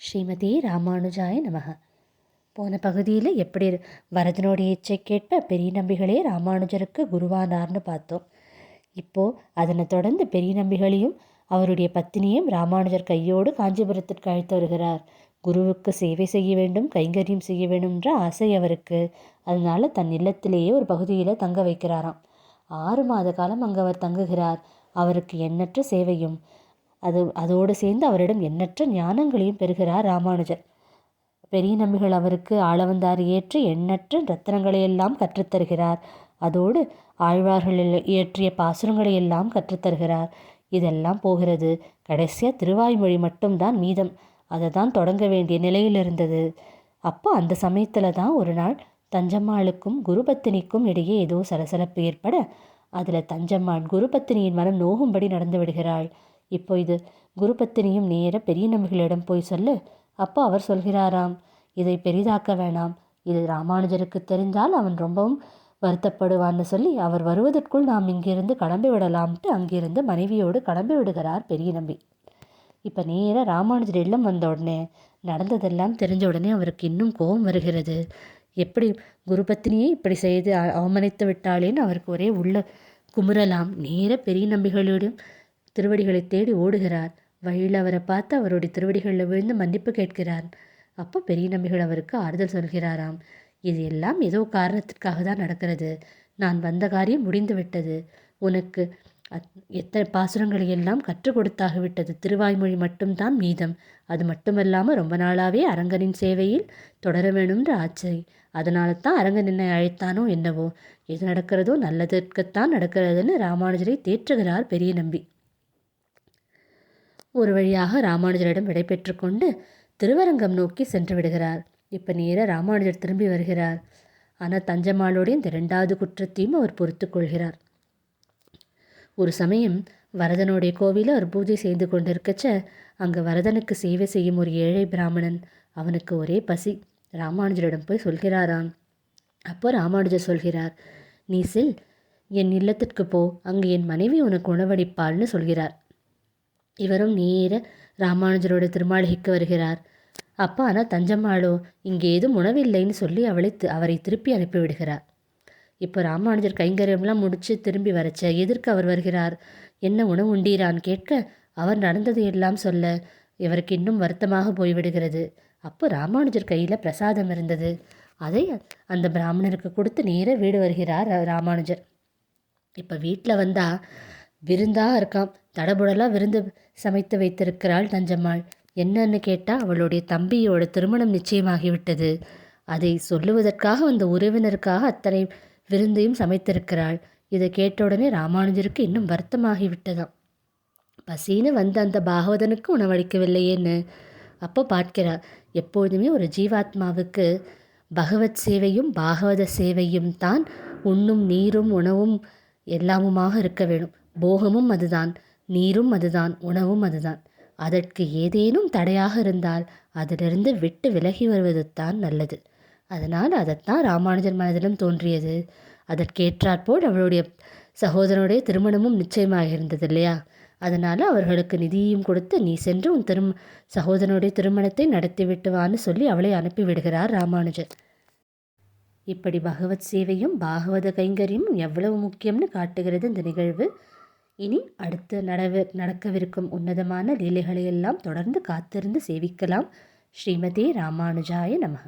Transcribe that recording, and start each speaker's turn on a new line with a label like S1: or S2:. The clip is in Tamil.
S1: ஸ்ரீமதி ராமானுஜாய நமக. போன பகுதியில் எப்படி வரதனுடைய இச்சை கேட்ப பெரிய நம்பிகளே ராமானுஜருக்கு குருவானார்னு பார்த்தோம். இப்போது அதனை தொடர்ந்து பெரிய நம்பிகளையும் அவருடைய பத்தினியும் ராமானுஜர் கையோடு காஞ்சிபுரத்திற்கு அழைத்து வருகிறார். குருவுக்கு சேவை செய்ய வேண்டும், கைங்கரியம் செய்ய வேண்டும்ன்ற ஆசை அவருக்கு. அதனால தன் இல்லத்திலேயே ஒரு பகுதியில் தங்க வைக்கிறாராம். 6 மாத காலம் அங்கு அவர் தங்குகிறார். அவருக்கு எண்ணற்ற சேவையும் அதோடு சேர்ந்து அவரிடம் எண்ணற்ற ஞானங்களையும் பெறுகிறார் ராமானுஜர். பெரிய நம்பிகள் அவருக்கு ஆளவந்தார் ஏற்றி எண்ணற்ற ரத்தனங்களையெல்லாம் கற்றுத்தருகிறார். அதோடு ஆழ்வார்கள் இயற்றிய பாசுரங்களையெல்லாம் கற்றுத்தருகிறார். இதெல்லாம் போகிறது. கடைசியாக திருவாய்மொழி மட்டும்தான் மீதம். அதை தான் தொடங்க வேண்டிய நிலையில் இருந்தது. அப்போ அந்த சமயத்தில் தான் ஒரு நாள் தஞ்சம்மாளுக்கும் குருபத்தினிக்கும் இடையே ஏதோ சலசலப்பு ஏற்பட அதில் தஞ்சம்மாள் குருபத்தினியின் மனம் நோகும்படி நடந்து விடுகிறாள். இப்போ இது குருபத்தினியும் நேர பெரிய நம்பிகளிடம் போய் சொல்லு. அப்போ அவர் சொல்கிறாராம், இதை பெரிதாக்க வேணாம், இது ராமானுஜருக்கு தெரிந்தால் அவன் ரொம்பவும் வருத்தப்படுவான்னு சொல்லி அவர் வருவதற்குள் நாம் இங்கிருந்து கிளம்பி விடலாம்ட்டு அங்கிருந்து மனைவியோடு கிளம்பி விடுகிறார் பெரிய நம்பி. இப்போ நேராக ராமானுஜர் இல்லம் வந்த உடனே நடந்ததெல்லாம் தெரிஞ்ச உடனே அவருக்கு இன்னும் கோபம் வருகிறது. எப்படி குருபத்தினியை இப்படி செய்து அவமனித்து விட்டாளேன்னு அவருக்கு ஒரே உள்ள குமுறலாம். நேர பெரிய நம்பிகளோடும் திருவடிகளை தேடி ஓடுகிறார். வழியில் அவரை பார்த்து அவருடைய திருவடிகளில் விழுந்து மன்னிப்பு கேட்கிறார். அப்போ பெரிய நம்பிகள் அவருக்கு ஆறுதல் சொல்கிறாராம். இது எல்லாம் ஏதோ காரணத்திற்காக தான் நடக்கிறது. நான் வந்த காரியம் முடிந்து விட்டது. உனக்கு எத்தனை பாசுரங்களை எல்லாம் கற்றுக் கொடுத்தாகிவிட்டது. திருவாய்மொழி மட்டும்தான் மீதம். அது மட்டுமல்லாமல் ரொம்ப நாளாகவே அரங்கனின் சேவையில் தொடர வேணும்ன்ற ஆச்சை. அதனால தான் அரங்கன் என்னை அழைத்தானோ என்னவோ. எது நடக்கிறதோ நல்லதற்குத்தான் நடக்கிறதுன்னு ராமானுஜரை தேற்றுகிறார் பெரிய நம்பி. ஒரு வழியாக ராமானுஜரிடம் விடை பெற்று கொண்டு திருவரங்கம் நோக்கி சென்று விடுகிறார். இப்போ நேராக ராமானுஜர் திரும்பி வருகிறார். ஆனால் தஞ்சம்மாளுடைய இந்த 2வது குற்றத்தையும் அவர் பொறுத்து கொள்கிறார். ஒரு சமயம் வரதனுடைய கோவிலில் அவர் பூஜை செய்து கொண்டிருக்கச்ச அங்கே வரதனுக்கு சேவை செய்யும் ஒரு ஏழை பிராமணன். அவனுக்கு ஒரே பசி. ராமானுஜரிடம் போய் சொல்கிறாராம். அப்போ ராமானுஜர் சொல்கிறார், நீ செல், என் இல்லத்திற்கு போ, அங்கே என் மனைவி உனக்கு உணவளிப்பாள்னு சொல்கிறார். இவரும் நேர ராமானுஜரோட திருமாளிகைக்கு வருகிறார். அப்போ ஆனால் தஞ்சம்மாளோ இங்கே ஏதும் உணவில்லைன்னு சொல்லி அவரை திருப்பி அனுப்பிவிடுகிறார். இப்போ ராமானுஜர் கைங்கரியம்லாம் முடித்து திரும்பி வரச்ச எதற்கு அவர் வருகிறார், என்ன உணவு உண்டீரான்னு கேட்க அவர் நடந்தது எல்லாம் சொல்ல இவருக்கு இன்னும் வருத்தமாக போய்விடுகிறது. அப்போ ராமானுஜர் கையில் பிரசாதம் இருந்தது. அதை அந்த பிராமணருக்கு கொடுத்து நேர வீடு வருகிறார் ராமானுஜர். இப்போ வீட்டில் வந்தால் விருந்தாக இருக்காம். தடபுடலாக விருந்து சமைத்து வைத்திருக்கிறாள் தஞ்சம்மாள். என்னன்னு கேட்டால் அவளுடைய தம்பியோட திருமணம் நிச்சயமாகிவிட்டது. அதை சொல்லுவதற்காக அந்த உறவினருக்காக அத்தனை விருந்தையும் சமைத்திருக்கிறாள். இதை கேட்டவுடனே ராமானுஜருக்கு இன்னும் வருத்தமாகிவிட்டதாம். பசின்னு வந்து அந்த பாகவதனுக்கு உணவளிக்கவில்லையேன்னு. அப்போ பார்க்கிறார், எப்போதுமே ஒரு ஜீவாத்மாவுக்கு பகவத் சேவையும் பாகவத சேவையும் தான் உண்ணும் நீரும் உணவும் எல்லாமுமாக இருக்க வேணும். போகமும் அதுதான், நீரும் அதுதான், உணவும் அதுதான். அதற்கு ஏதேனும் தடையாக இருந்தால் அதிலிருந்து விட்டு விலகி வருவது தான் நல்லது. அதனால் அதைத்தான் ராமானுஜர் மனதிலும் தோன்றியது. அதற்கேற்றாற்போல் அவளுடைய சகோதரனுடைய திருமணமும் நிச்சயமாக இருந்தது இல்லையா? அதனால் அவர்களுக்கு நிதியையும் கொடுத்து நீ சென்று உன் சகோதரனுடைய திருமணத்தை நடத்திவிட்டு வான்னு சொல்லி அவளை அனுப்பிவிடுகிறார் ராமானுஜர். இப்படி பகவத் சேவையும் பாகவத கைங்கரியமும் எவ்வளவு முக்கியம்னு காட்டுகிறது இந்த நிகழ்வு. இனி அடுத்து நடக்கவிருக்கும் உன்னதமான லீலைகளையெல்லாம் தொடர்ந்து காத்திருந்து சேவிக்கலாம். ஸ்ரீமதி ராமானுஜாய நமக.